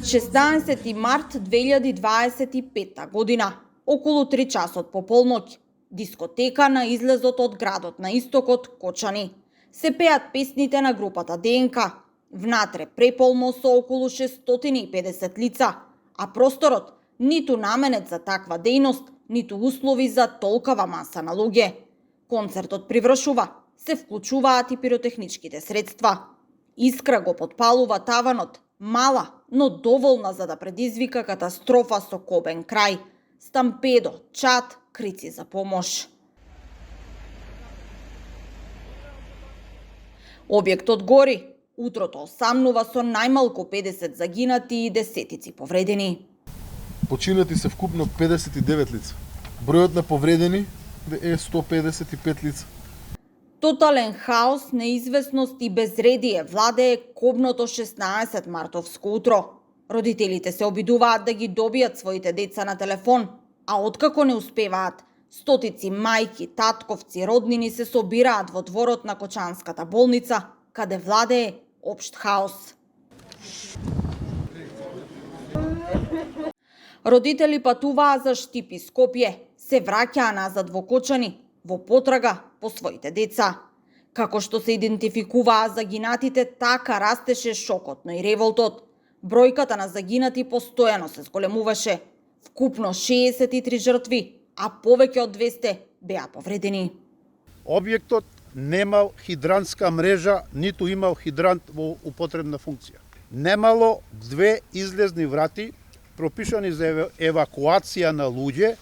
16 март 2025 година, околу 3 часот по полноќ, дискотека на излезот од градот на истокот Кочани. Се пеат песните на групата ДНК. Внатре преполно со околу 650 лица, а просторот ниту наменет за таква дејност, ниту услови за толкава маса на луѓе. Концертот привршува, се вклучуваат и пиротехничките средства. Искра го потпалува таванот, мала, но доволна за да предизвика катастрофа со кобен крај. Стампедо, чат, крици за помош. Објектот гори. Утрото осамнува со најмалку 50 загинати и десетици повредени. Починати се вкупно 59 лица. Бројот на повредени е 155 лица. Тотален хаос, неизвестност и безредие владее кобното 16 мартовско утро. Родителите се обидуваат да ги добијат своите деца на телефон, а откако не успеваат, стотици мајки, татковци, роднини се собираат во дворот на Кочанската болница, каде владее општ хаос. Родители патуваа за Штип и Скопје, се враќаа назад во Кочани, во потрага по своите деца. Како што се идентификуваа загинатите, така растеше шокот, но и револтот. Бројката на загинати постојано се зголемуваше. Вкупно 63 жртви, а повеќе од 200 беа повредени. Објектот немал хидрантска мрежа, ниту имал хидрант во употребна функција. Немало 2 излезни врати, пропишани за евакуација на луѓе.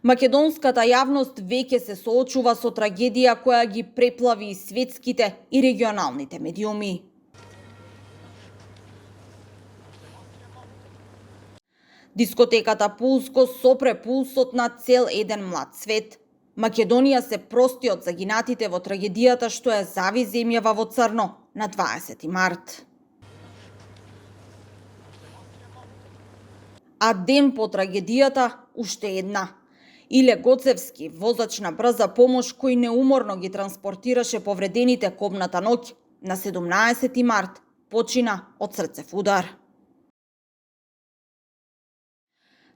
Македонската јавност веќе се соочува со трагедија која ги преплави и светските и регионалните медиуми. Дискотеката Пулс го сопре пулсот на цел еден млад свет. Македонија се прости од загинатите во трагедијата што ја зави земјава во црно на 20 март. А ден по трагедијата уште една. Иле Гоцевски, возач на брза помош кој неуморно ги транспортираше повредените кобната ноќ, на 17 март почина од срцев удар.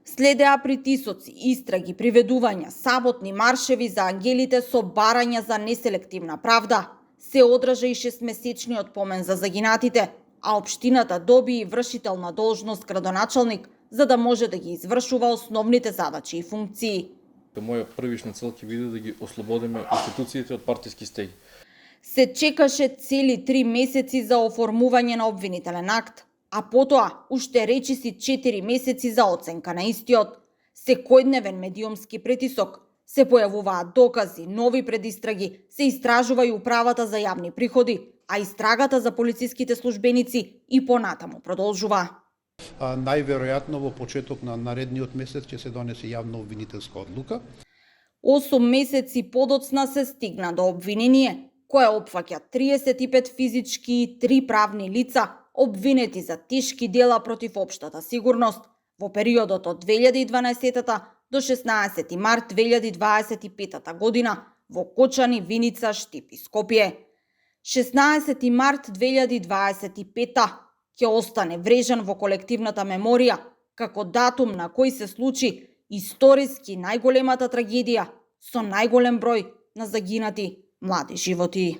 Следеа притисоци, истраги, приведувања, саботни маршеви за ангелите со барања за неселективна правда. Се одржа и 6-месечниот помен за загинатите, а општината доби и вршител на должност градоначалник, за да може да ги извршува основните задачи и функции. Моја првична цел ќе биде да ги ослободиме институциите од партиски стеги. Се чекаше цели 3 месеци за оформување на обвинителен акт, а потоа уште речиси 4 месеци за оценка на истиот. Секојдневен медиумски притисок, се појавуваат докази, нови предистраги, се истражува и управата за јавни приходи, а истрагата за полициските службеници и понатаму продолжува. Најверојатно во почеток на наредниот месец ќе се донесе јавна обвинителска одлука. 8 месеци подоцна се стигна до обвинение, кое опфаќа 35 физички и 3 правни лица, обвинети за тешки дела против општата сигурност во периодот од 2012 до 16 март 2025 година во Кочани, Виница, Штип и Скопје. 16 март 2025 ќе остане врежан во колективната меморија како датум на кој се случи историски најголемата трагедија со најголем број на загинати млади животи.